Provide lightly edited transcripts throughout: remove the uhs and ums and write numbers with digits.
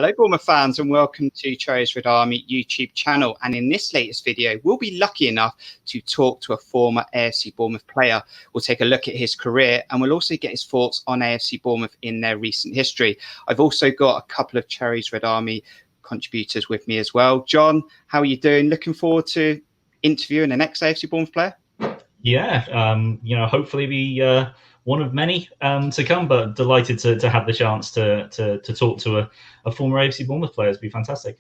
Hello Bournemouth fans and welcome to Cherries Red Army YouTube channel, and in this latest video we'll be lucky enough to talk to a former AFC Bournemouth player. We'll take a look at his career and we'll also get his thoughts on AFC Bournemouth in their recent history. I've also got a couple of Cherries Red Army contributors with me as well. John, how are you doing? Looking forward to interviewing the next AFC Bournemouth player? Yeah, hopefully be one of many to come, but delighted to have the chance to talk to a former AFC Bournemouth player. It'd be fantastic.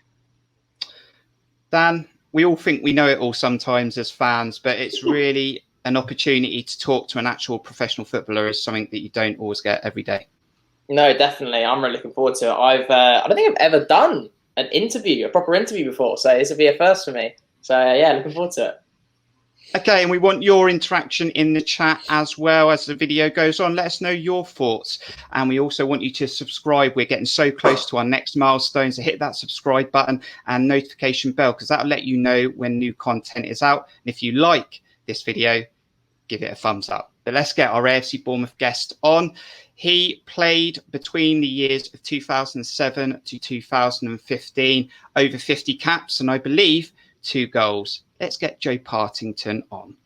Dan, we all think we know it all sometimes as fans, but it's really an opportunity to talk to an actual professional footballer is something that you don't always get every day. No, definitely. I'm really looking forward to it. I don't think I've ever done a proper interview before, so this will be a first for me. So yeah, looking forward to it. Okay, and we want your interaction in the chat as well as the video goes on. Let us know your thoughts. And we also want you to subscribe. We're getting so close to our next milestone, so hit that subscribe button and notification bell, because that'll let you know when new content is out. And if you like this video, give it a thumbs up. But let's get our AFC Bournemouth guest on. He played between the years of 2007 to 2015, over 50 caps, and I believe 2 goals. Let's get Joe Partington on.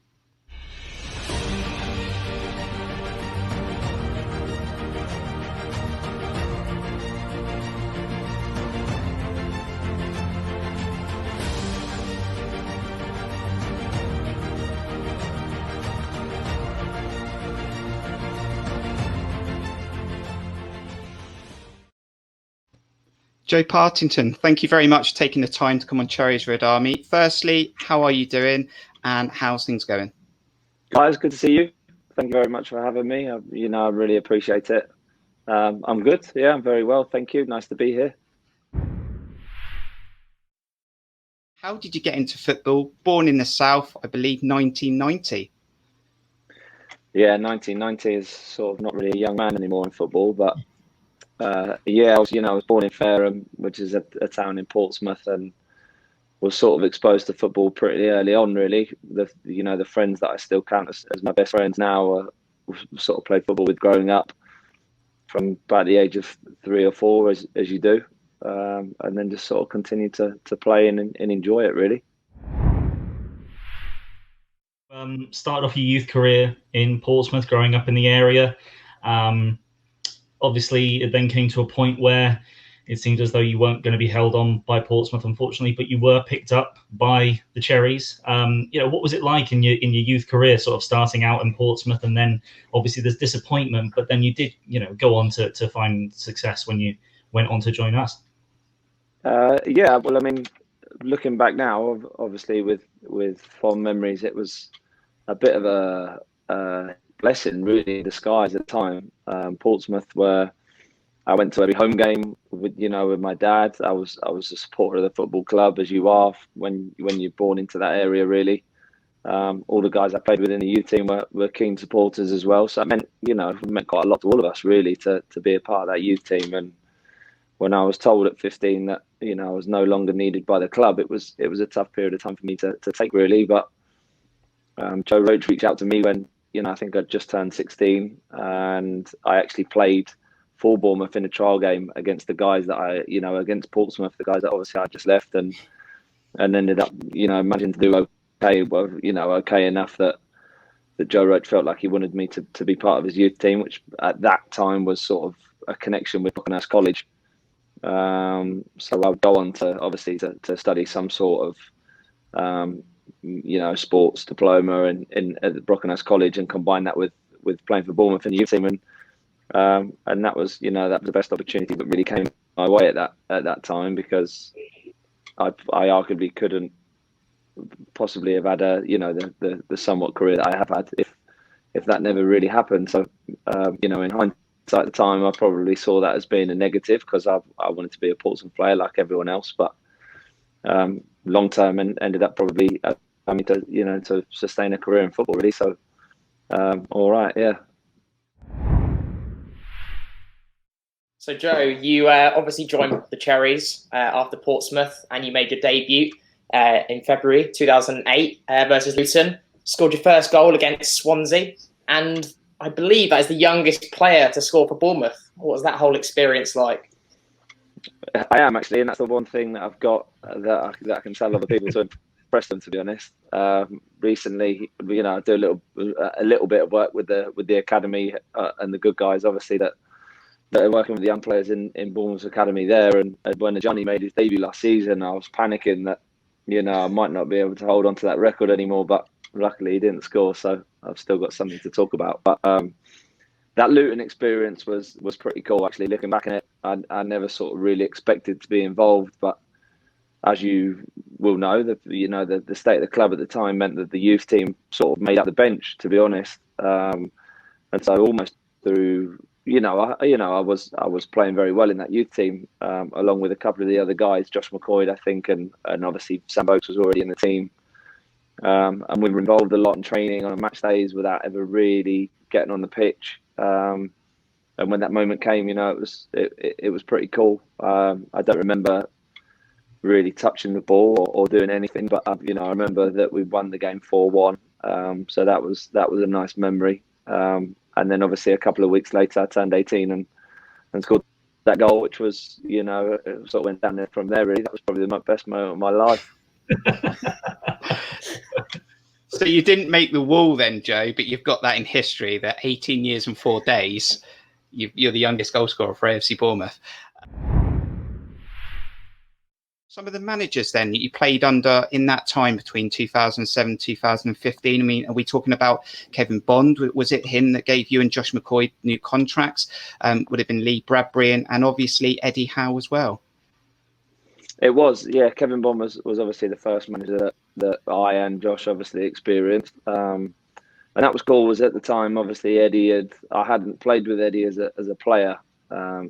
Joe Partington, thank you very much for taking the time to come on Cherries Red Army. Firstly, how are you doing and how's things going? Guys, good to see you. Thank you very much for having me. I really appreciate it. I'm good. Yeah, I'm very well. Thank you. Nice to be here. How did you get into football? Born in the South, I believe, 1990. Yeah, 1990 is sort of not really a young man anymore in football, but I was born in Fareham, which is a town in Portsmouth, and was sort of exposed to football pretty early on. Really, the friends that I still count as my best friends now, sort of played football with growing up from about the age of 3 or 4, as you do, and then just sort of continue to play and enjoy it. Really. Started off your youth career in Portsmouth, growing up in the area. Obviously, it then came to a point where it seemed as though you weren't going to be held on by Portsmouth, unfortunately, but you were picked up by the Cherries. What was it like in your youth career, sort of starting out in Portsmouth, and then obviously there's disappointment, but then you did, go on to find success when you went on to join us? Looking back now, obviously with fond memories, it was a bit of a blessing, really, in disguise at the time. Portsmouth, where I went to every home game with my dad. I was a supporter of the football club, as you are when you're born into that area, really. All the guys I played with in the youth team were keen supporters as well. So it meant quite a lot to all of us, really, to be a part of that youth team. And when I was told at 15 that I was no longer needed by the club, it was a tough period of time for me to take, really. But Joe Roach reached out to me when I think I'd just turned 16, and I actually played for Bournemouth in a trial game against the guys that against Portsmouth, the guys that obviously I just left, and ended up, managing to do okay. Well, okay enough that Joe Roach felt like he wanted me to be part of his youth team, which at that time was sort of a connection with Brockenhouse College. So I would go on to obviously to study some sort of sports diploma at Brockenhouse College, and combine that with playing for Bournemouth in the youth team, and that was the best opportunity that really came my way at that time, because I arguably couldn't possibly have had the somewhat career that I have had if that never really happened. So in hindsight at the time, I probably saw that as being a negative, because I wanted to be a Portsmouth player like everyone else, but long term and ended up probably having to sustain a career in football, really. So all right, yeah. So Joe, you obviously joined the Cherries after Portsmouth, and you made your debut in February 2008 versus Luton. Scored your first goal against Swansea, and I believe that is the youngest player to score for Bournemouth. What was that whole experience like? I am actually, and that's the one thing that I've got that I can tell other people to impress them. To be honest, recently, I do a little bit of work with the academy and the good guys, obviously that are working with the young players in Bournemouth's academy there. And when Johnny made his debut last season, I was panicking that I might not be able to hold on to that record anymore. But luckily, he didn't score, so I've still got something to talk about. But that Luton experience was pretty cool, actually. Looking back on it, I never sort of really expected to be involved, but as you will know, the state of the club at the time meant that the youth team sort of made up the bench, to be honest. And so almost through, I was playing very well in that youth team, along with a couple of the other guys, Josh McCoy, I think, and obviously Sam Oakes was already in the team. And we were involved a lot in training on match days without ever really getting on the pitch. And when that moment came, it was pretty cool. I don't remember really touching the ball or doing anything, but I remember that we won the game 4-1. So that was a nice memory. And then obviously a couple of weeks later, I turned 18 and scored that goal, which was, it sort of went down there from there. Really, that was probably the best moment of my life. So you didn't make the wall then, Joe, but you've got that in history that 18 years and 4 days, you're the youngest goal scorer for AFC Bournemouth. Some of the managers then that you played under in that time between 2007 2015, I mean, are we talking about Kevin Bond? Was it him that gave you and Josh McCoy new contracts? Would it have been Lee Bradbury and obviously Eddie Howe as well? It was, yeah. Kevin Bond was obviously the first manager that I and Josh obviously experienced. And that was cool, was at the time, obviously I hadn't played with Eddie as a player.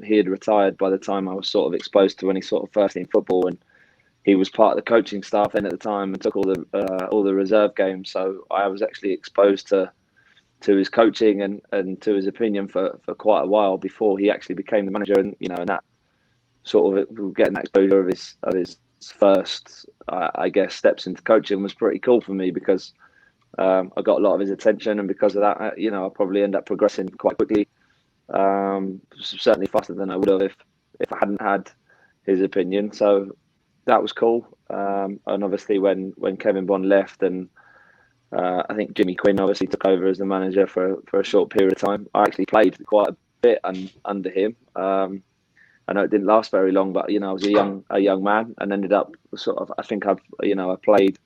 He had retired by the time I was sort of exposed to any sort of first team football, and he was part of the coaching staff then at the time and took all the reserve games. So I was actually exposed to his coaching and to his opinion for quite a while before he actually became the manager. And and that sort of getting that exposure of his first, I guess, steps into coaching was pretty cool for me because I got a lot of his attention, and because of that, I probably end up progressing quite quickly, certainly faster than I would have if I hadn't had his opinion. So that was cool. And obviously when Kevin Bond left and I think Jimmy Quinn obviously took over as the manager for a short period of time, I actually played quite a bit under him. I know it didn't last very long, but I was a young man and ended up sort of. I think I played.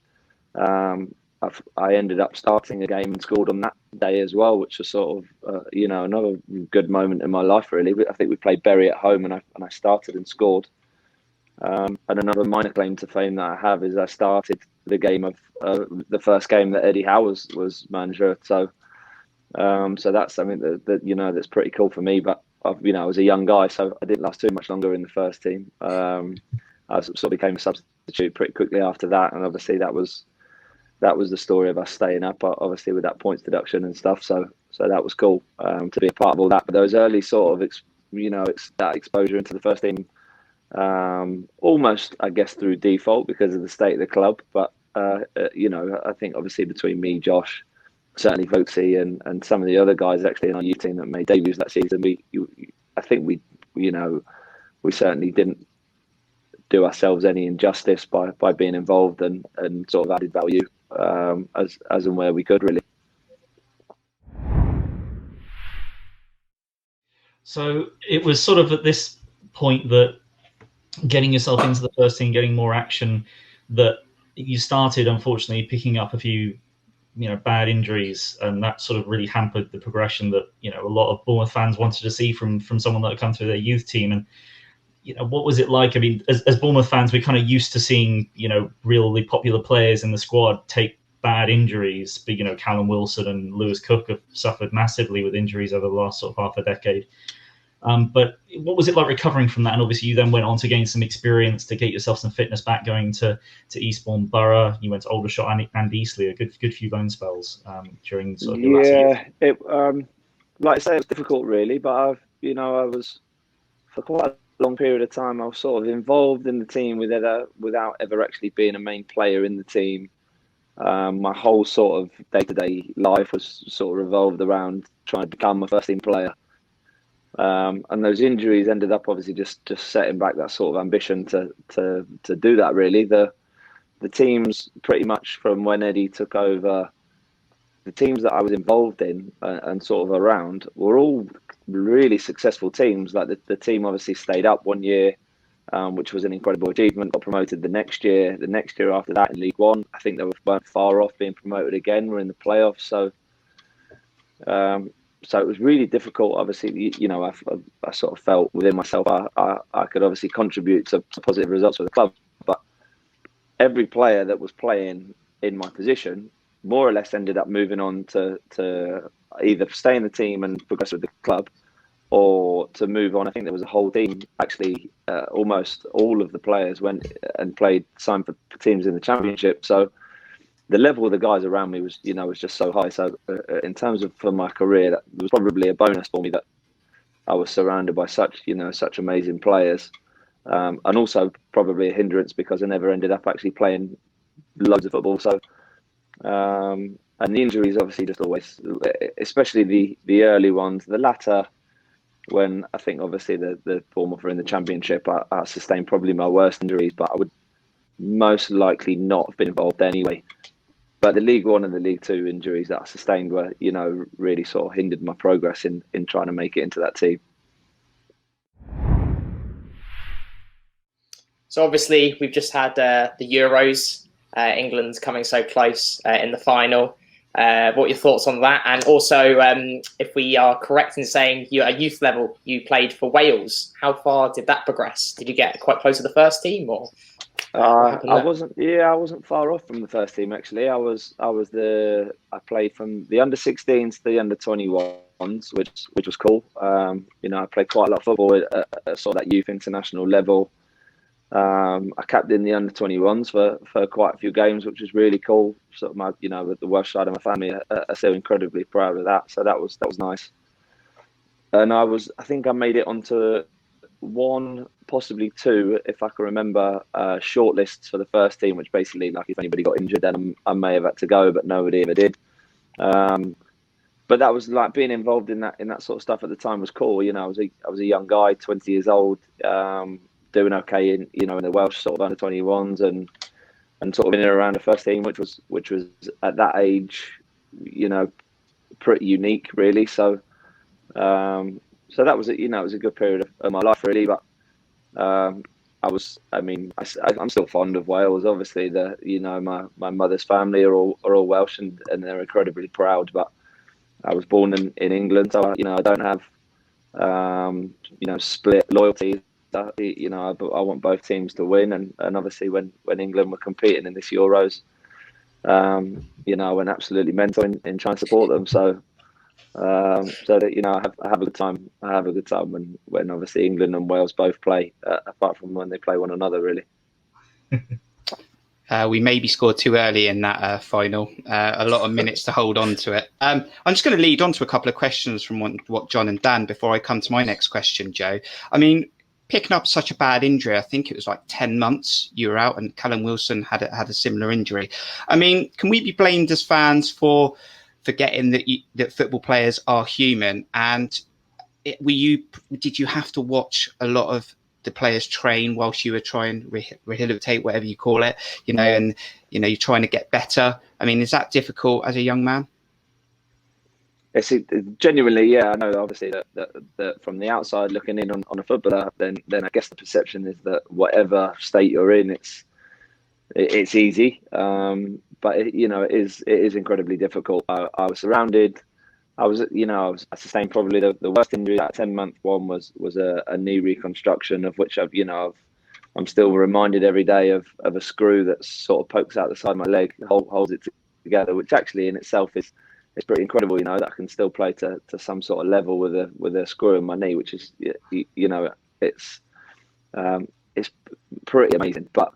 I ended up starting a game and scored on that day as well, which was sort of another good moment in my life. Really, I think we played Bury at home and I started and scored. And another minor claim to fame that I have is I started the game of the first game that Eddie Howe was manager. So that's something that that's pretty cool for me. But I was a young guy, so I didn't last too much longer in the first team. I sort of became a substitute pretty quickly after that, and obviously that was the story of us staying up, obviously with that points deduction and stuff. So that was cool to be a part of all that. But those early sort of that exposure into the first team, almost I guess through default because of the state of the club. But I think obviously between me, Josh, certainly Vokesy and some of the other guys actually in our youth team that made debuts that season, I think we certainly didn't do ourselves any injustice by being involved and sort of added value as and where we could, really. So it was sort of at this point that getting yourself into the first team, getting more action, that you started unfortunately picking up a few bad injuries, and that sort of really hampered the progression that a lot of Bournemouth fans wanted to see from someone that had come through their youth team. And what was it like? I mean, as Bournemouth fans, we're kind of used to seeing really popular players in the squad take bad injuries, but Callum Wilson and Lewis Cook have suffered massively with injuries over the last sort of half a decade. But what was it like recovering from that? And obviously you then went on to gain some experience to get yourself some fitness back, going to Eastbourne Borough. You went to Aldershot and Eastleigh, a good few loan spells during sort of your last year. It like I say, it was difficult really, but I was for quite a long period of time I was sort of involved in the team without ever actually being a main player in the team. My whole sort of day-to-day life was sort of revolved around trying to become a first team player. And those injuries ended up obviously just setting back that sort of ambition to do that. Really, the teams pretty much from when Eddie took over, the teams that I was involved in and sort of around were all really successful teams. Like the team obviously stayed up one year, which was an incredible achievement. Got promoted the next year after that in League One. I think they weren't far off being promoted again. We're in the playoffs, so it was really difficult. Obviously, you know, I sort of felt within myself I could obviously contribute to positive results for the club, but every player that was playing in my position more or less ended up moving on to either stay in the team and progress with the club, or to move on. I think there was a whole team, actually, almost all of the players went and signed for teams in the Championship. So the level of the guys around me was just so high. So in terms of for my career, that was probably a bonus for me that I was surrounded by such amazing players, and also probably a hindrance because I never ended up actually playing loads of football. So and the injuries obviously just always, especially the early ones, the latter. When I think obviously the Bournemouth were in the Championship, I sustained probably my worst injuries, but I would most likely not have been involved anyway. But the League One and the League Two injuries that I sustained were, really sort of hindered my progress in trying to make it into that team. So obviously we've just had the Euros. England's coming so close in the final. What are your thoughts on that? And also, if we are correct in saying you at youth level, you played for Wales. How far did that progress? Did you get quite close to the first team, or? I wasn't far off from the first team actually. I played from the under-16s to the under-21s, which was cool. I played quite a lot of football at sort of that youth international level. I captained the under-21s for quite a few games, which was really cool. Sort of with the Welsh side of my family, I feel incredibly proud of that. So that was nice. And I think I made it onto one, possibly two, if I can remember, shortlists for the first team, which basically, like, if anybody got injured, then I may have had to go, but nobody ever did. But that was like being involved in that sort of stuff at the time was cool. I was a young guy, 20 years old, doing okay in the Welsh sort of under 21s and sort of in and around the first team, which was at that age, pretty unique, really. So that was it was a good period of my life, really. But I'm still fond of Wales. Obviously, my mother's family are all Welsh and they're incredibly proud. But I was born in England, so I don't have split loyalties. I want both teams to win, and obviously when England were competing in this Euros, I went absolutely mental in trying to support them. So that I have a good time. I have a good time when obviously England and Wales both play, apart from when they play one another, really. We maybe scored too early in that final. A lot of minutes to hold on to it. I'm just going to lead on to a couple of questions from what John and Dan before I come to my next question, Joe. I mean, picking up such a bad injury, I think it was like 10 months you were out, and Callum Wilson had a similar injury. I mean, can we be blamed as fans for forgetting that football players are human? And did you have to watch a lot of the players train whilst you were trying to rehabilitate, whatever you call it, and you're trying to get better? I mean, is that difficult as a young man? It's genuinely, yeah. I know, obviously, that from the outside looking in on a footballer, then I guess the perception is that whatever state you're in, it's easy. But it is incredibly difficult. I was surrounded. I sustained probably the worst injury. That 10-month one was a knee reconstruction, of which I'm still reminded every day of a screw that sort of pokes out the side of my leg, holds it together, which actually in itself is pretty incredible. That I can still play to some sort of level with a screw in my knee, which is it's pretty amazing. But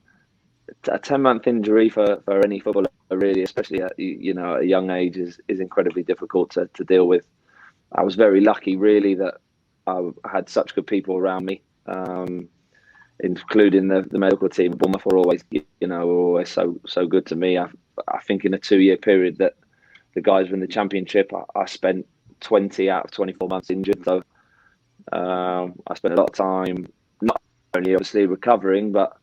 a 10-month injury for any footballer, really, especially at a young age, is incredibly difficult to deal with. I was very lucky, really, that I had such good people around me, including the medical team. Bournemouth were always so good to me. I think in a 2-year period that the guys were in the Championship, I spent 20 out of 24 months injured. So I spent a lot of time not only obviously recovering, but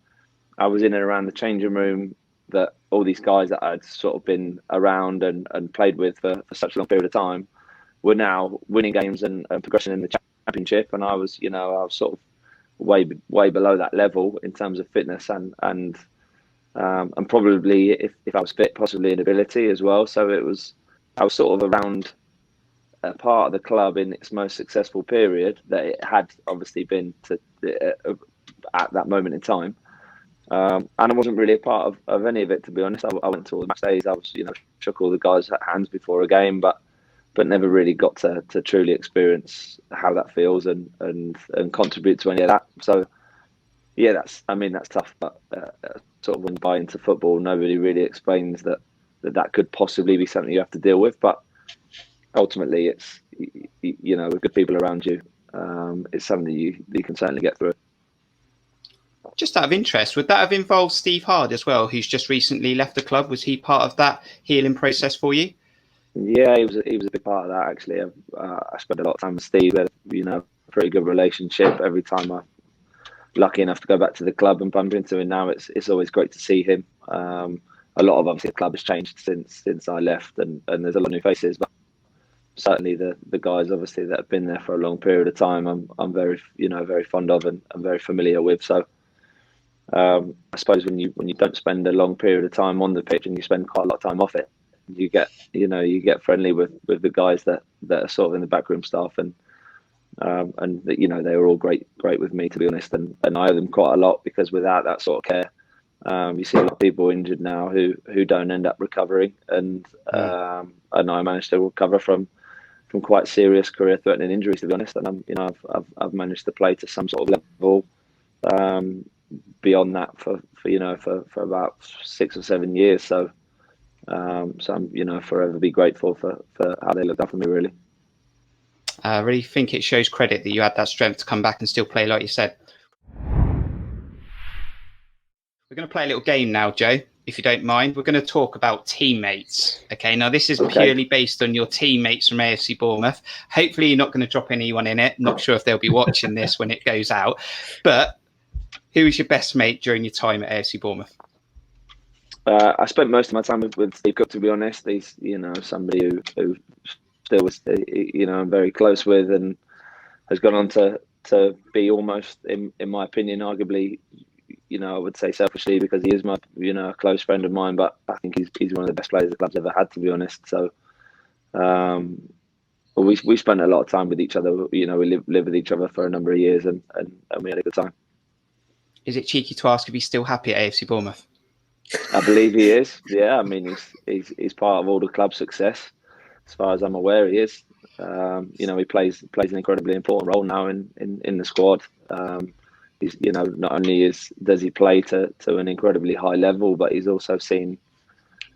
I was in and around the changing room that all these guys that I'd sort of been around and played with for such a long period of time were now winning games and progressing in the championship, and I was sort of way below that level in terms of fitness and probably if I was fit, possibly in ability as well. So I was sort of around a part of the club in its most successful period that it had obviously been at that moment in time. And I wasn't really a part of any of it, to be honest. I went to all the match days. I was, shook all the guys' hands before a game, but never really got to truly experience how that feels and contribute to any of that. So, yeah, that's tough. But sort of when you buy into football, nobody really explains that could possibly be something you have to deal with. But ultimately, it's with good people around you, it's something that you can certainly get through. Just out of interest, would that have involved Steve Hard as well, who's just recently left the club? Was he part of that healing process for you? Yeah, he was a big part of that, actually. I spent a lot of time with Steve. We had, a pretty good relationship. Every time I'm lucky enough to go back to the club and bump into him now, it's always great to see him. A lot of obviously the club has changed since I left, and there's a lot of new faces, but certainly the guys obviously that have been there for a long period of time, I'm very very fond of and very familiar with. So I suppose when you don't spend a long period of time on the pitch and you spend quite a lot of time off it, you get friendly with the guys that are sort of in the backroom staff, and they were all great with me, to be honest, and I owe them quite a lot, because without that sort of care, you see a lot of people injured now who don't end up recovering, and I managed to recover from quite serious career-threatening injuries, to be honest, and I've managed to play to some sort of level beyond that for about 6 or 7 years. So I'm forever be grateful for how they looked after me, really. I really think it shows credit that you had that strength to come back and still play, like you said. We're going to play a little game now, Joe, if you don't mind. We're going to talk about teammates. Okay, now this is purely based on your teammates from AFC Bournemouth. Hopefully you're not going to drop anyone in it. Not sure if they'll be watching this when it goes out. But who was your best mate during your time at AFC Bournemouth? I spent most of my time with Steve Cook, to be honest. He's somebody who still was I'm very close with, and has gone on to be almost, in my opinion, arguably, I would say selfishly, because he is my a close friend of mine, but I think he's one of the best players the club's ever had, to be honest. So we spent a lot of time with each other. We lived with each other for a number of years, and we had a good time. Is it cheeky to ask if he's still happy at AFC Bournemouth? I believe he is. Yeah, I mean, he's part of all the club's success, as far as I'm aware. He is. He plays an incredibly important role now in the squad. He's not only does he play to an incredibly high level, but he's also seen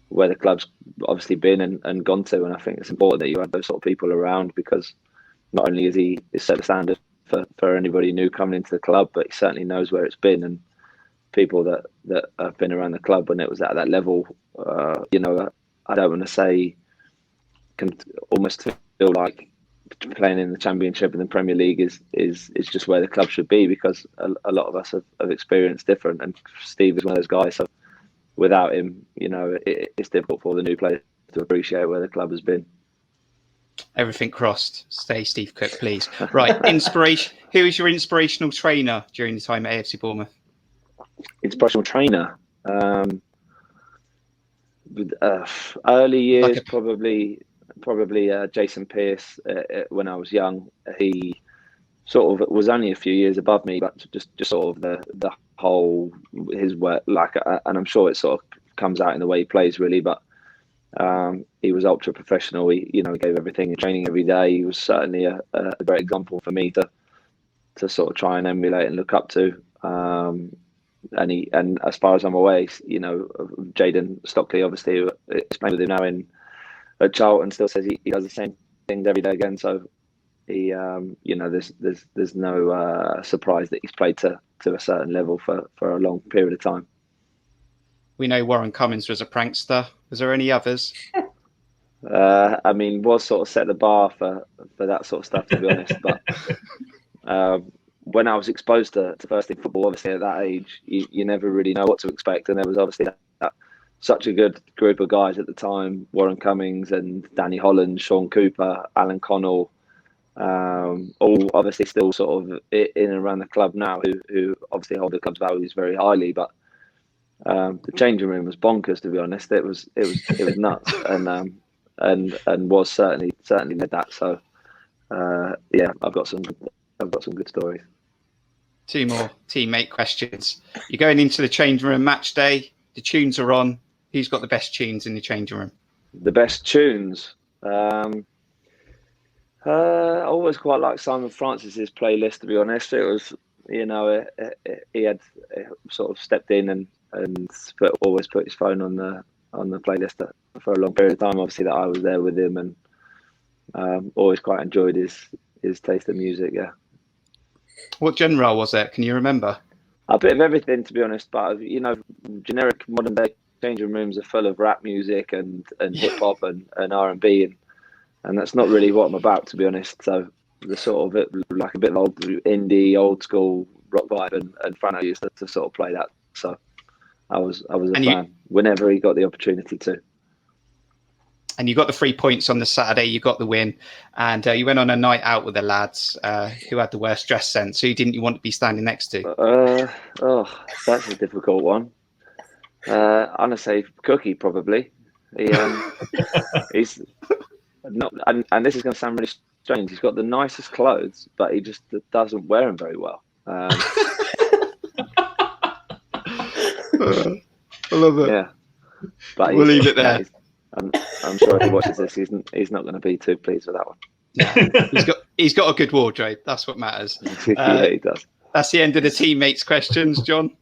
where the club's obviously been and gone to. And I think it's important that you have those sort of people around, because not only is he set the standard for anybody new coming into the club, but he certainly knows where it's been, and people that have been around the club when it was at that level. I don't want to say, can almost feel like playing in the Championship and the Premier League is just where the club should be, because a lot of us have experienced different, and Steve is one of those guys. So without him, it's difficult for the new players to appreciate where the club has been. Everything crossed. Stay Steve Cook, please. Right, inspiration. Who is your inspirational trainer during the time at AFC Bournemouth? Inspirational trainer. Early years, probably Jason Pearce. When I was young, he sort of was only a few years above me, but just sort of the whole his work, and I'm sure it sort of comes out in the way he plays, really. But he was ultra professional. He gave everything in training every day. He was certainly a great example for me to sort of try and emulate and look up to. And as far as I'm aware, Jayden Stockley, obviously, who is playing with him now at Charlton, still says he does the same things every day again. So he, there's no surprise that he's played to a certain level for a long period of time. We know Warren Cummings was a prankster. Was there any others? Was sort of set the bar for that sort of stuff, to be honest. But when I was exposed to first team football, obviously at that age, you never really know what to expect. And there was obviously such a good group of guys at the time: Warren Cummings and Danny Holland, Sean Cooper, Alan Connell, all obviously still sort of in and around the club now, who obviously hold the club's values very highly. But the changing room was bonkers, to be honest. It was nuts, and was certainly led that. So yeah, I've got some good stories. Two more teammate questions. You're going into the changing room match day. The tunes are on. Who's got the best tunes in the changing room? The best tunes. I always quite like Simon Francis's playlist, to be honest. It was, he had sort of stepped in and always put his phone on the playlist for a long period of time. Obviously, that I was there with him, and always quite enjoyed his taste of music. Yeah. What genre was it? Can you remember? A bit of everything, to be honest. But generic modern day changing rooms are full of rap music and hip hop and R&B, and that's not really what I'm about, to be honest. So the sort of like a bit of old indie, old school rock vibe, and Frano used to sort of play that. So I was a fan whenever he got the opportunity to. And you got the 3 points on the Saturday. You got the win, and you went on a night out with the lads who had the worst dress sense. Who didn't you want to be standing next to? That's a difficult one. I'm gonna say Cookie, probably. He's not, and this is going to sound really strange. He's got the nicest clothes, but he just doesn't wear them very well. I love it. Yeah, but we'll leave it there. I'm sure if he watches this, he's not going to be too pleased with that one. No, he's got a good wardrobe. That's what matters. Yeah, he does. That's the end of the teammates' questions, John.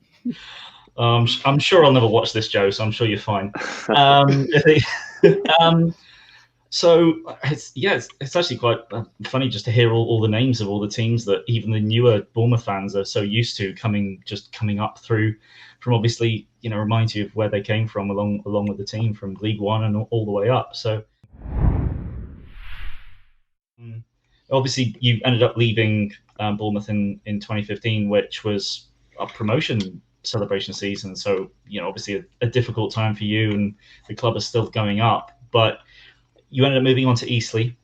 I'm sure I'll never watch this, Joe, so I'm sure you're fine. So it's actually quite funny just to hear all the names of all the teams that even the newer Bournemouth fans are so used to coming up through from, obviously, reminds you of where they came from along with the team from League One and all the way up. So obviously you ended up leaving Bournemouth in 2015, which was a promotion celebration season. So, obviously a difficult time for you, and the club is still going up, but you ended up moving on to Eastleigh,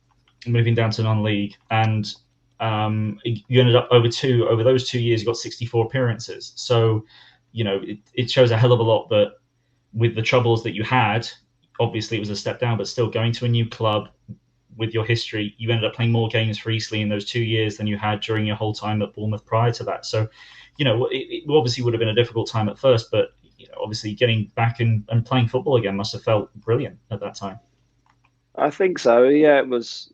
moving down to non-league, and you ended up over those 2 years, you got 64 appearances. So, it shows a hell of a lot that with the troubles that you had, obviously it was a step down, but still going to a new club with your history, you ended up playing more games for Eastleigh in those 2 years than you had during your whole time at Bournemouth prior to that. So, it obviously would have been a difficult time at first, but obviously getting back and playing football again must have felt brilliant at that time. I think so. Yeah, it was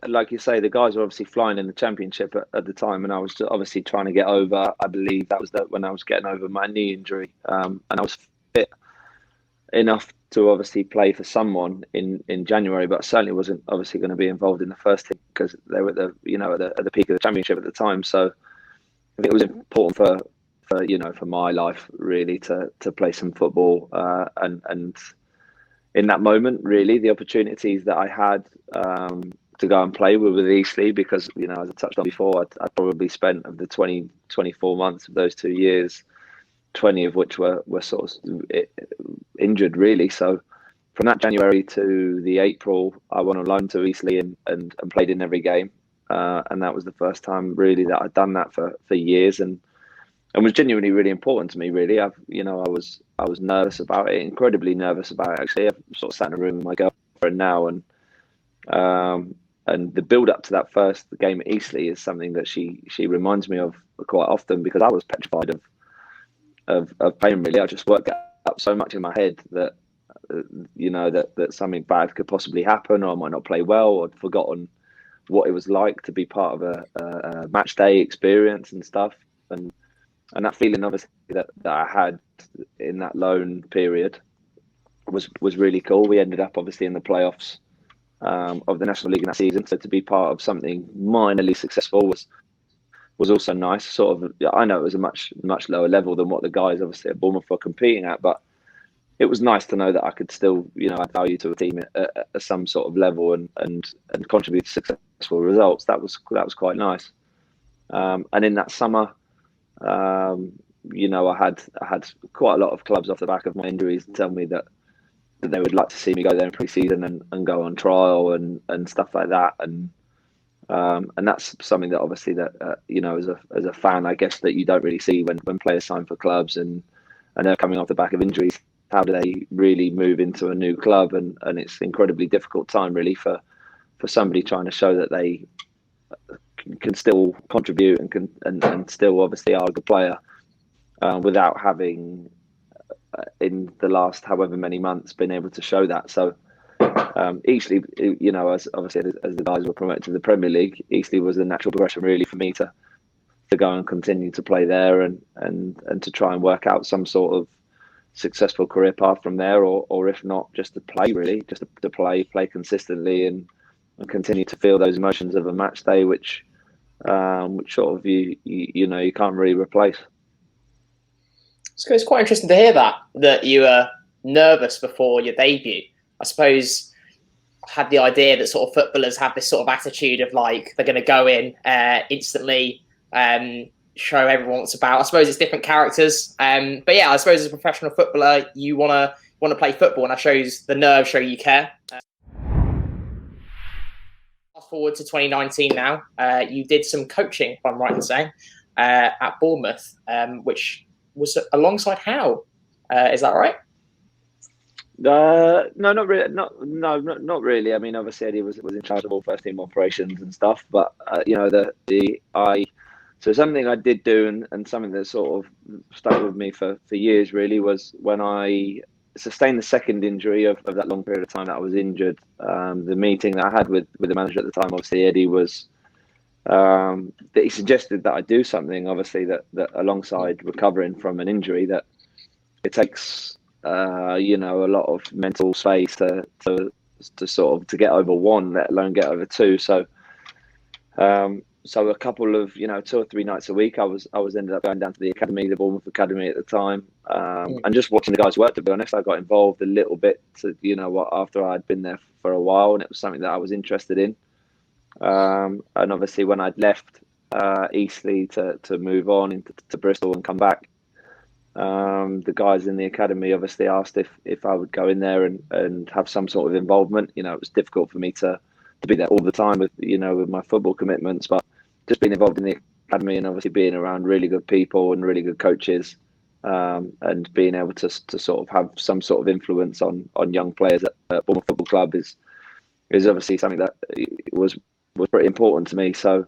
like you say, the guys were obviously flying in the Championship at the time, and I was obviously trying to get over. I believe that was when I was getting over my knee injury, and I was fit enough to obviously play for someone in January, but certainly wasn't obviously going to be involved in the first team because they were at the peak of the Championship at the time. So I think it was important for my life really to play some football, and in that moment, really, the opportunities that I had to go and play were with Eastleigh because, as I touched on before, I'd probably spent of the 24 months of those 2 years, 20 of which were sort of injured, really. So from that January to the April, I went on loan to Eastleigh and played in every game. And that was the first time, really, that I'd done that for years. And was genuinely really important to me, really. I was nervous about it, incredibly nervous about it, actually. I've sort of sat in a room with my girlfriend now, and the build up to that first game at Eastleigh is something that she reminds me of quite often because I was petrified of pain, really. I just worked up so much in my head that that something bad could possibly happen, or I might not play well, or I'd forgotten what it was like to be part of a match day experience and stuff. And that feeling, obviously, that I had in that loan period was really cool. We ended up, obviously, in the playoffs of the National League in that season. So to be part of something minorly successful was also nice. Sort of, I know it was a much lower level than what the guys, obviously, at Bournemouth were competing at, but it was nice to know that I could still, add value to a team at some sort of level and contribute to successful results. That was quite nice. And in that summer, you know, I had quite a lot of clubs off the back of my injuries tell me that they would like to see me go there in pre-season and go on trial and stuff like that. And that's something that obviously that you know, as a fan, I guess that you don't really see when players sign for clubs and they're coming off the back of injuries. How do they really move into a new club? And it's an incredibly difficult time really for somebody trying to show that they can still contribute and still obviously are a good player without having in the last however many months been able to show that. So Eastleigh, you know, as obviously as the guys were promoted to the Premier League, Eastleigh was the natural progression really for me to go and continue to play there and to try and work out some sort of successful career path from there, or if not, just to play really, just to play consistently and continue to feel those emotions of a match day, which sort of you know, you can't really replace. So it's quite interesting to hear that you were nervous before your debut. I suppose I had the idea that sort of footballers have this sort of attitude of like they're going to go in instantly, show everyone what's about. I suppose it's different characters, but yeah, I suppose as a professional footballer, you want to play football, and that shows the nerve, show you care. Fast forward to 2019 now, you did some coaching, if I'm right in saying, at Bournemouth, which was alongside Howe. Is that right? No, not really. Not really. I mean, obviously Eddie was in charge of all first team operations and stuff. But you know, so something I did do and something that sort of stuck with me for years really was when I sustained the second injury of that long period of time that I was injured. The meeting that I had with the manager at the time, obviously Eddie, was that he suggested that I do something, obviously that alongside recovering from an injury, that it takes you know, a lot of mental space to sort of to get over one, let alone get over two. So so a couple of, you know, 2 or 3 nights a week, I was ended up going down to the academy, the Bournemouth Academy at the time, and just watching the guys work. To be honest, I got involved a little bit, to, you know, what, after I'd been there for a while, and it was something that I was interested in. And obviously, when I'd left Eastleigh to move on to Bristol and come back, the guys in the academy obviously asked if I would go in there and have some sort of involvement. You know, it was difficult for me to be there all the time with, you know, with my football commitments, but just being involved in the academy and obviously being around really good people and really good coaches, and being able to sort of have some sort of influence on young players at Bournemouth Football Club is obviously something that was pretty important to me. So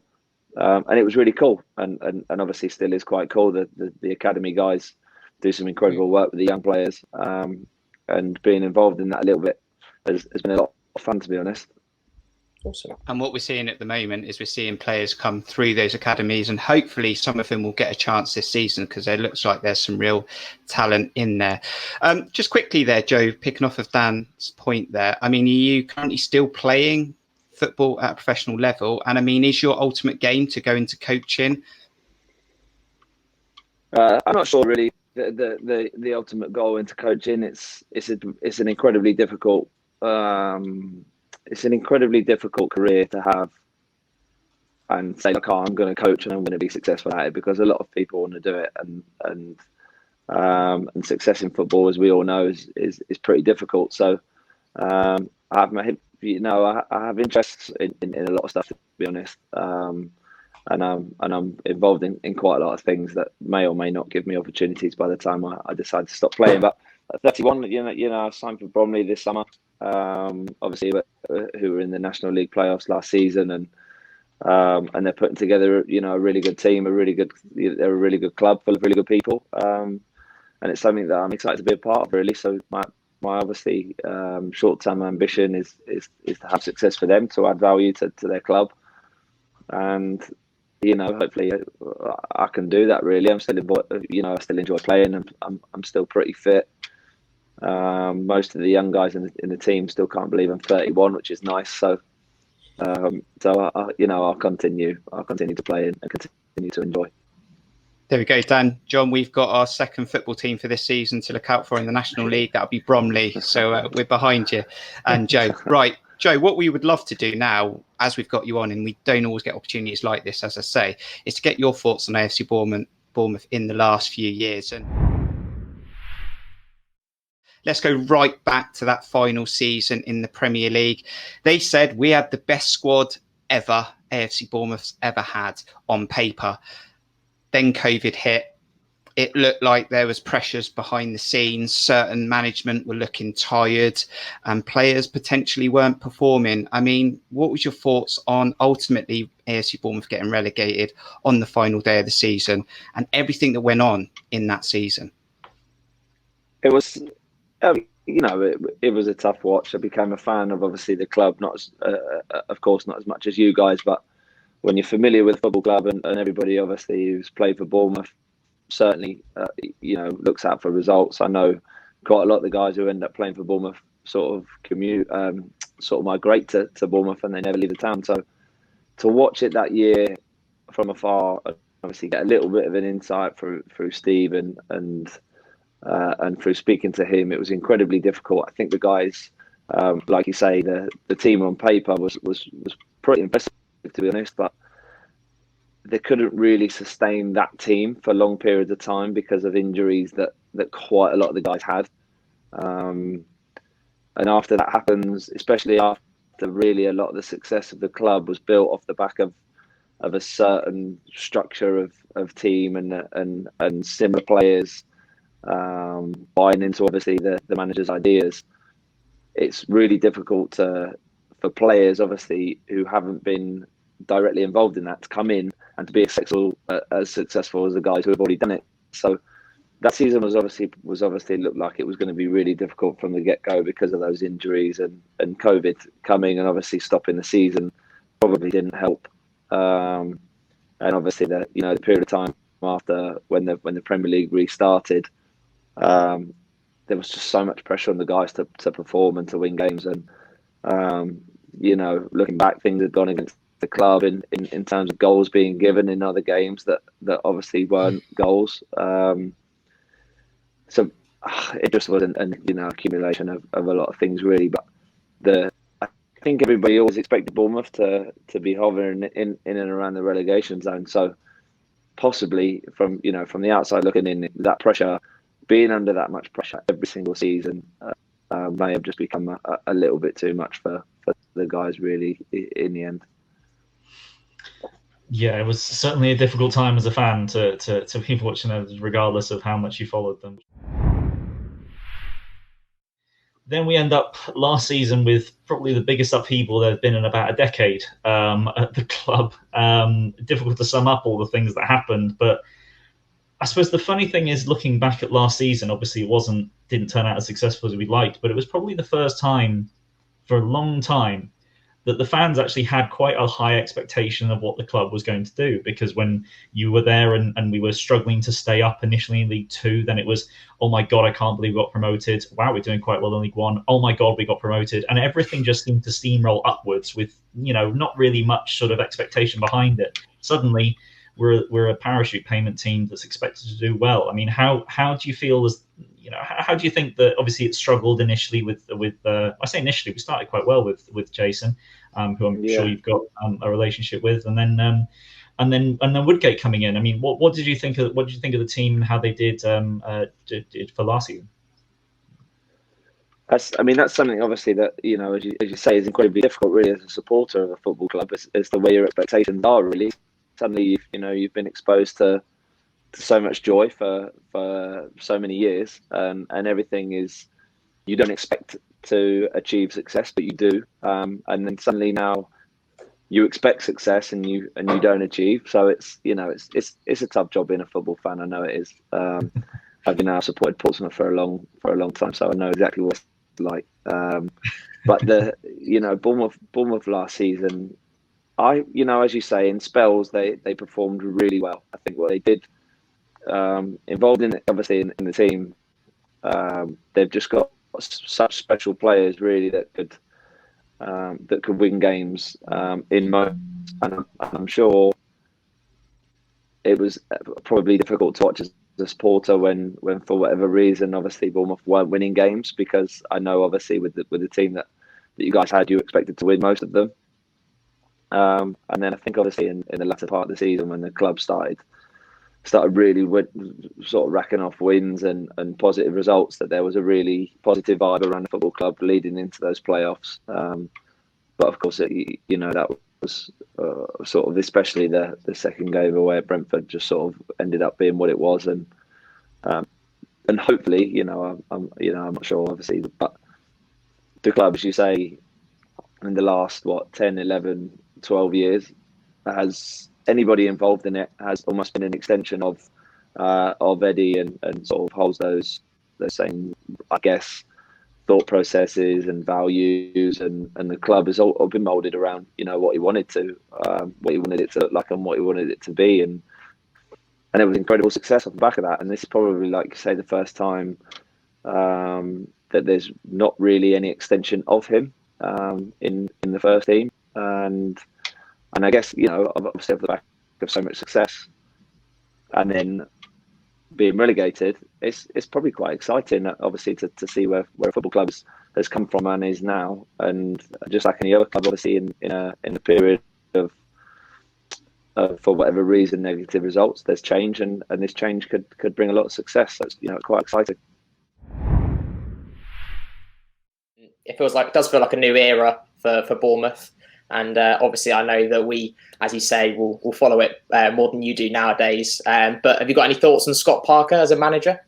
and it was really cool, and obviously still is quite cool. The academy guys do some incredible work with the young players, and being involved in that a little bit has been a lot of fun, to be honest. Awesome. And what we're seeing at the moment is we're seeing players come through those academies, and hopefully some of them will get a chance this season, because it looks like there's some real talent in there. Just quickly there, Joe, picking off of Dan's point there. I mean, are you currently still playing football at a professional level? And I mean, is your ultimate game to go into coaching? I'm not sure really. The ultimate goal into coaching, it's an incredibly difficult career to have and say, like, oh, I'm going to coach and I'm going to be successful at it, because a lot of people want to do it, and success in football, as we all know, is pretty difficult. So I have I have interests in a lot of stuff, to be honest, and I'm involved in quite a lot of things that may or may not give me opportunities by the time I decide to stop playing. But at 31, you know, I signed for Bromley this summer. Obviously, who were in the National League playoffs last season, and they're putting together, you know, a really good team, they're a really good club full of really good people, and it's something that I'm excited to be a part of, really. So my obviously short-term ambition is to have success for them, to add value to their club, and, you know, hopefully I can do that. Really, I still enjoy playing, and I'm still pretty fit. Most of the young guys in the team still can't believe I'm 31, which is nice. So you know, I'll continue to play and continue to enjoy. There we go, Dan. John, we've got our second football team for this season to look out for in the National League. That'll be Bromley. So we're behind you. And Joe, right, Joe, what we would love to do now, as we've got you on, and we don't always get opportunities like this, as I say, is to get your thoughts on AFC Bournemouth in the last few years. And let's go right back to that final season in the Premier League. They said we had the best squad ever AFC Bournemouth's ever had on paper. Then COVID hit. It looked like there was pressures behind the scenes. Certain management were looking tired and players potentially weren't performing. I mean, what was your thoughts on ultimately AFC Bournemouth getting relegated on the final day of the season and everything that went on in that season? It was, it was a tough watch. I became a fan of obviously the club, of course, not as much as you guys, but when you're familiar with the football club and everybody obviously who's played for Bournemouth, certainly, looks out for results. I know quite a lot of the guys who end up playing for Bournemouth sort of migrate to Bournemouth and they never leave the town. So to watch it that year from afar, obviously get a little bit of an insight through Steve and through speaking to him, it was incredibly difficult. I think the guys, like you say, the team on paper was pretty impressive, to be honest, but they couldn't really sustain that team for long periods of time because of injuries that quite a lot of the guys had. And after that happens, especially after really a lot of the success of the club was built off the back of a certain structure of team and similar players buying into obviously the manager's ideas, it's really difficult for players obviously who haven't been directly involved in that to come in and to be as successful as the guys who have already done it. So that season was obviously looked like it was going to be really difficult from the get-go because of those injuries and COVID coming and obviously stopping the season probably didn't help. And obviously the period of time after when the Premier League restarted, there was just so much pressure on the guys to perform and to win games. And looking back, things had gone against the club in terms of goals being given in other games that obviously weren't goals. So it just wasn't an accumulation of a lot of things really. But I think everybody always expected Bournemouth to be hovering in and around the relegation zone. So possibly from the outside looking in, that pressure, being under that much pressure every single season, may have just become a little bit too much for the guys really in the end. Yeah, it was certainly a difficult time as a fan to be watching it, regardless of how much you followed them. Then we end up last season with probably the biggest upheaval there's been in about a decade at the club. Difficult to sum up all the things that happened, but I suppose the funny thing is, looking back at last season, obviously it didn't turn out as successful as we'd liked, but it was probably the first time for a long time that the fans actually had quite a high expectation of what the club was going to do. Because when you were there and we were struggling to stay up initially in League Two, then it was, oh my God, I can't believe we got promoted. Wow, we're doing quite well in League One. Oh my God, we got promoted. And everything just seemed to steamroll upwards with, not really much sort of expectation behind it. Suddenly, we're a parachute payment team that's expected to do well. I mean, how do you feel how do you think that obviously it struggled initially with I say initially, we started quite well with Jason, who I'm sure you've got a relationship with, and then Woodgate coming in. I mean, what did you think of the team and how they did for last season? That's something obviously that as you say is incredibly difficult really as a supporter of a football club. It's the way your expectations are really. Suddenly you've been exposed to so much joy for so many years, and everything is, you don't expect to achieve success, but you do, and then suddenly now you expect success and you don't achieve. So it's a tough job being a football fan. I know it is. I've now supported Portsmouth for a long time, so I know exactly what it's like. But Bournemouth last season, as you say, in spells they performed really well. I think what they did, involved in obviously in the team, they've just got such special players really that could win games in moments, and I'm sure it was probably difficult to watch as a supporter when for whatever reason obviously Bournemouth weren't winning games, because I know obviously with the team that that you guys had, you expected to win most of them. And then I think obviously in the latter part of the season, when the club started really sort of racking off wins and positive results, that there was a really positive vibe around the football club leading into those playoffs. But of course, that was sort of, especially the second game away at Brentford, just sort of ended up being what it was. And hopefully, I'm not sure, obviously, but the club, as you say, in the last 10, 11, 12 years, has anybody involved in it has almost been an extension of Eddie, and sort of holds those same, I guess, thought processes and values, and the club has all been moulded around what he wanted it to look like and what he wanted it to be, and it was incredible success off the back of that. And this is probably, like you say, the first time that there's not really any extension of him in the first team, and I guess obviously off the back of so much success, and then being relegated, it's probably quite exciting, obviously, to see where a football club has come from and is now. And just like any other club, obviously, in a period of for whatever reason, negative results, there's change, and this change could bring a lot of success. So it's quite exciting. It does feel like a new era for Bournemouth. And obviously, I know that we, as you say, will follow it more than you do nowadays. But have you got any thoughts on Scott Parker as a manager?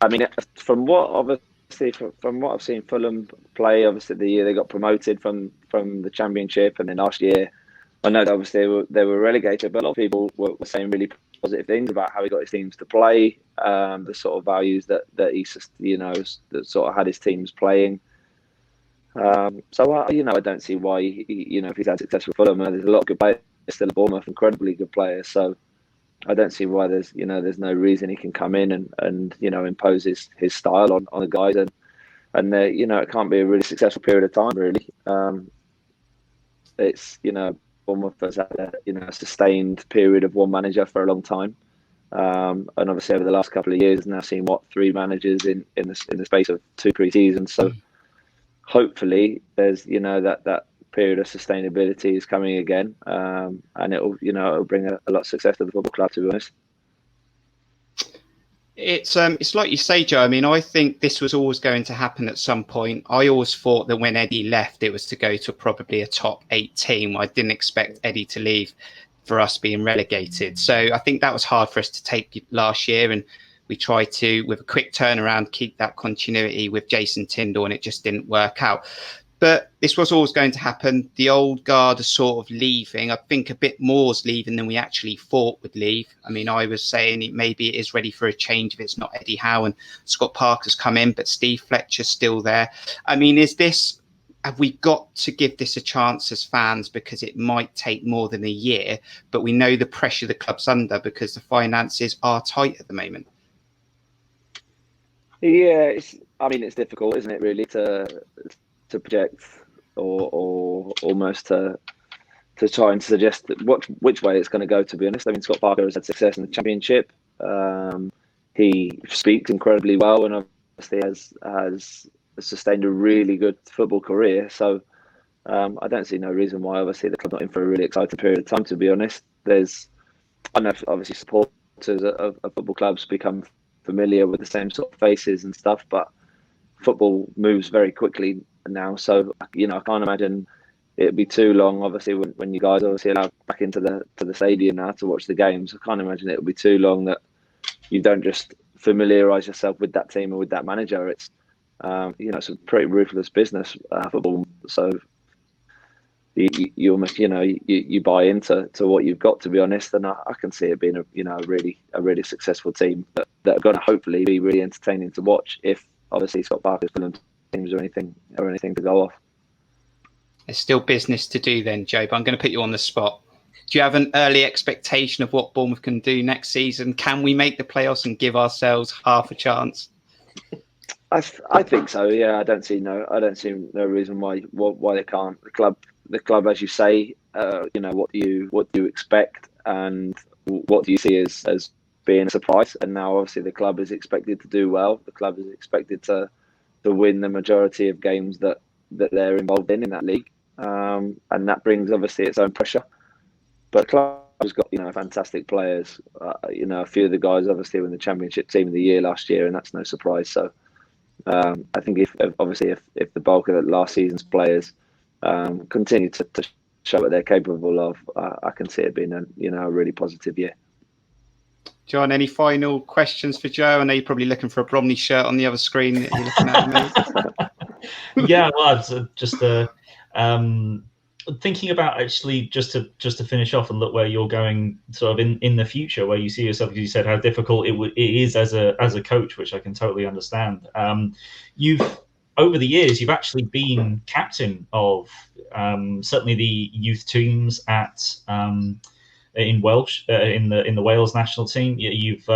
I mean, from what I've seen Fulham play, obviously the year they got promoted from the Championship, and then last year, I know that obviously they were relegated, but a lot of people were saying really positive things about how he got his teams to play, the sort of values that he that sort of had his teams playing. So I don't see why if he's had success with Fulham, there's a lot of good players still at Bournemouth, incredibly good players. So I don't see why there's no reason he can come in and impose his style on the guys, and it can't be a really successful period of time, really. It's Bournemouth has had a sustained period of one manager for a long time, and obviously over the last couple of years now seen 3 managers in the space of 2 pre-seasons. So hopefully there's that period of sustainability is coming again, and it'll bring a lot of success to the football club, to be honest. It's like you say, Joe. I mean, I think this was always going to happen at some point. I always thought that when Eddie left, it was to go to probably a top 8 team. I didn't expect Eddie to leave for us being relegated. So I think that was hard for us to take last year, and we tried to, with a quick turnaround, keep that continuity with Jason Tindall, and it just didn't work out. But this was always going to happen. The old guard is sort of leaving. I think a bit more is leaving than we actually thought would leave. I mean, I was saying maybe it is ready for a change if it's not Eddie Howe and Scott Parker's come in, but Steve Fletcher's still there. I mean, have we got to give this a chance as fans, because it might take more than a year, but we know the pressure the club's under because the finances are tight at the moment. Yeah, it's difficult, isn't it, really, to project or almost to try and suggest which way it's going to go, to be honest. I mean, Scott Parker has had success in the Championship. He speaks incredibly well, and obviously has sustained a really good football career. So I don't see no reason why, obviously, the club's not in for a really exciting period of time, to be honest. I know, obviously, supporters of football clubs become familiar with the same sort of faces and stuff, but football moves very quickly now, so I can't imagine it'd be too long. Obviously, when you guys obviously allowed back into the stadium now to watch the games, I can't imagine it would be too long that you don't just familiarise yourself with that team or with that manager. It's it's a pretty ruthless business, football. So you almost you buy into what you've got, to be honest, and I can see it being a really successful team that are going to hopefully be really entertaining to watch, if obviously Scott Parker's teams or anything to go off. There's still business to do then, Joe, but I'm going to put you on the spot. Do you have an early expectation of what Bournemouth can do next season? Can we make the playoffs and give ourselves half a chance? I think so. Yeah, I don't see no reason why they can't. The club, as you say, what do you expect, and what do you see as being a surprise? And now obviously the club is expected to do well. The club is expected to win the majority of games that that they're involved in that league, and that brings obviously its own pressure. But the club has got fantastic players. A few of the guys obviously were in the Championship Team of the Year last year, and that's no surprise. So I think if the bulk of the last season's players continue to show what they're capable of, I can see it being a really positive year. John, any final questions for Joe? I know you're probably looking for a Bromley shirt on the other screen that you're looking at. Yeah, well, just thinking about actually just to finish off and look where you're going sort of in the future, where you see yourself, because you said how difficult it is as a coach, which I can totally understand. You've over the years you've actually been captain of certainly the youth teams at in Welsh in the Wales national team. You've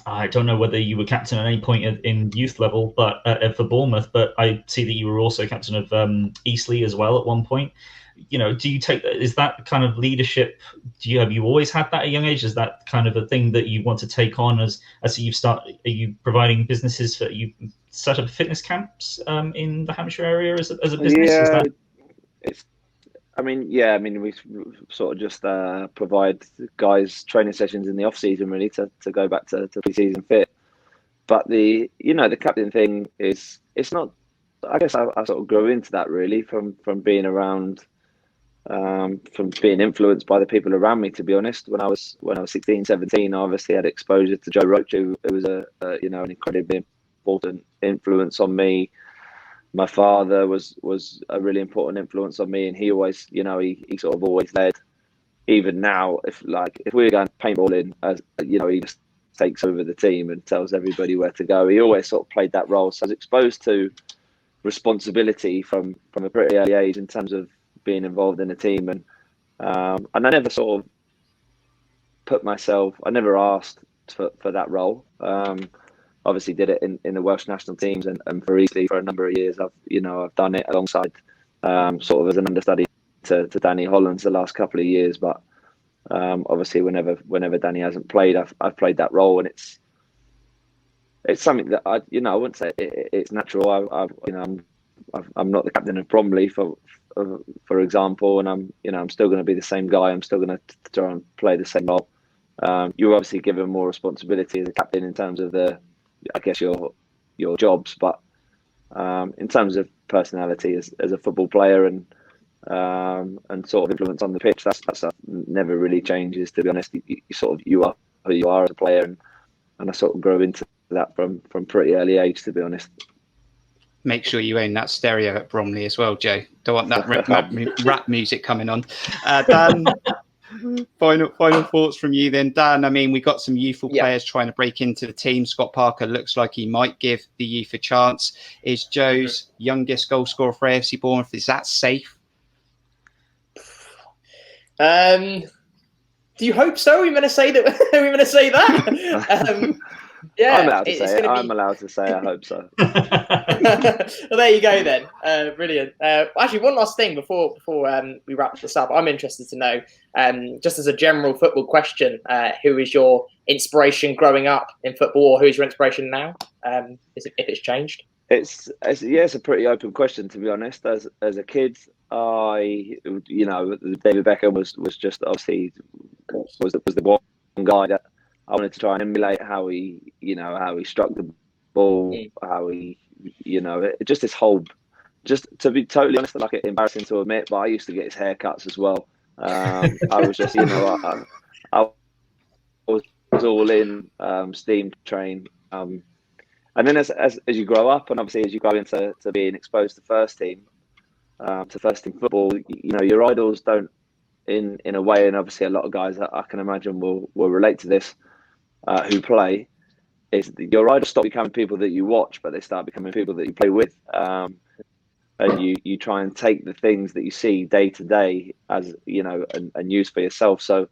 I don't know whether you were captain at any point in youth level, but for Bournemouth. But I see that you were also captain of Eastleigh as well at one point. Do you take that? Is that kind of leadership? Have you always had that at a young age? Is that kind of a thing that you want to take on as you start? Are you providing businesses for you set up fitness camps in the Hampshire area as a business? Yeah, we sort of just provide guys training sessions in the off season really to go back to pre-season fit. But the captain thing it's not. I guess I sort of grew into that really from being around, from being influenced by the people around me. To be honest, when I was 16, 17, I obviously had exposure to Joe Roach, who was an incredibly important influence on me. My father was a really important influence on me, and he always, he sort of always led. Even now, if we're going paintballing, he just takes over the team and tells everybody where to go. He always sort of played that role. So I was exposed to responsibility from a pretty early age in terms of being involved in a team, and I never sort of I never asked for that role. Obviously did it in the Welsh national teams and for Eastleigh for a number of years. I've done it alongside sort of as an understudy to Danny Hollands the last couple of years, but obviously whenever Danny hasn't played, I've played that role, and it's something that I wouldn't say it's natural. I'm not the captain of Bromley for example, and I'm still going to be the same guy. I'm still going to try and play the same role. You're obviously given more responsibility as a captain in terms of your jobs, but in terms of personality as a football player and sort of influence on the pitch, that stuff never really changes. To be honest, you are who you are as a player, and I sort of grew into that from pretty early age. To be honest. Make sure you own that stereo at Bromley as well, Joe. Don't want that rap music coming on. Dan. Final thoughts from you then, Dan. I mean, we got some youthful players trying to break into the team. Scott Parker looks like he might give the youth a chance. Is Joe's youngest goal scorer for AFC Bournemouth, is that safe? Do you hope so? Are we going to say that? Are we going to say that? Yeah, I'm allowed to say it. I'm allowed to say I hope so. Well, there you go then. Brilliant. Actually, one last thing before we wrap this up. I'm interested to know, just as a general football question, who is your inspiration growing up in football, or who's your inspiration now? If it's changed? It's a pretty open question, to be honest. As a kid, David Beckham was just obviously was the one guy that I wanted to try and emulate how he struck the ball, how he, just this whole, just to be totally honest, like it's embarrassing to admit, but I used to get his haircuts as well. I was just, I was all in, steam train. And then as you grow up, and obviously as you grow into being exposed to first team football, your idols don't, in a way, and obviously a lot of guys that I can imagine will relate to this, who play, is your idols stop becoming people that you watch, but they start becoming people that you play with, and you try and take the things that you see day to day as and use for yourself. So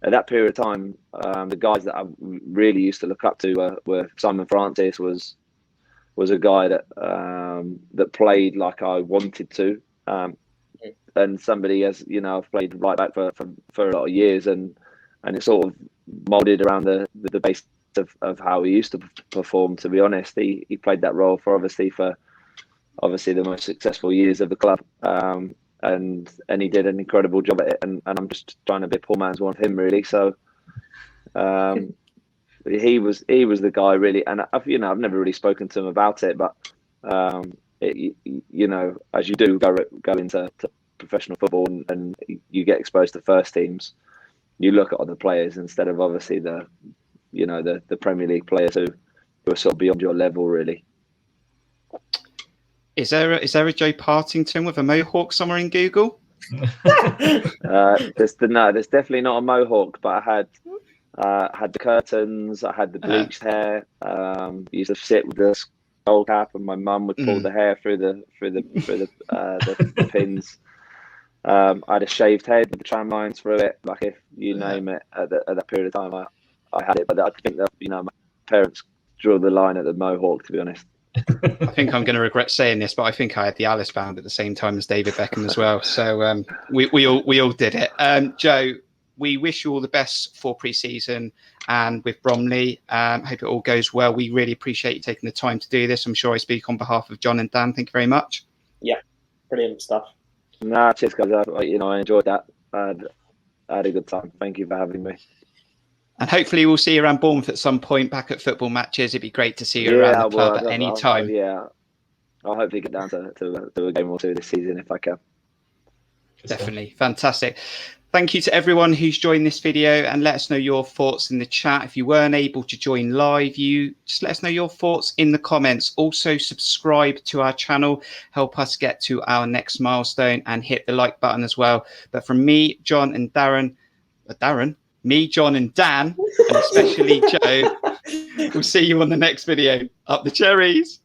at that period of time, the guys that I really used to look up to were Simon Francis was a guy that played like I wanted to, and somebody I've played right back for a lot of years, and it sort of molded around the base of how he used to perform. To be honest, he played that role for obviously the most successful years of the club. And he did an incredible job at it, and I'm just trying to be a poor man's one of him, really. So he was the guy, really. And I've never really spoken to him about it, but as you do go into professional football and you get exposed to first teams, you look at other players instead of obviously the Premier League players who are sort of beyond your level, really. Is there a Joe Partington with a mohawk somewhere in Google? There's definitely not a mohawk, but I had the curtains, I had the bleached hair. Used to sit with the skull cap, and my mum would pull the hair through the pins. I had a shaved head with the tram lines through it. Like, if you name it, at that period of time, I had it. But I think that my parents drew the line at the mohawk, to be honest. I think I'm going to regret saying this, but I think I had the Alice band at the same time as David Beckham as well. So we all did it. Joe, we wish you all the best for pre-season and with Bromley. Hope it all goes well. We really appreciate you taking the time to do this. I'm sure I speak on behalf of John and Dan. Thank you very much. Yeah, brilliant stuff. Nah, cheers, guys. I enjoyed that. I had a good time. Thank you for having me. And hopefully we'll see you around Bournemouth at some point, back at football matches. It'd be great to see you around the club at any time. I'll hopefully get down to a game or two this season if I can. Definitely. Fantastic. Thank you to everyone who's joined this video, and let us know your thoughts in the chat. If you weren't able to join live, you just let us know your thoughts in the comments. Also subscribe to our channel, help us get to our next milestone, and hit the like button as well. But from me, John and John and Dan, and especially Joe, we'll see you on the next video. Up the cherries.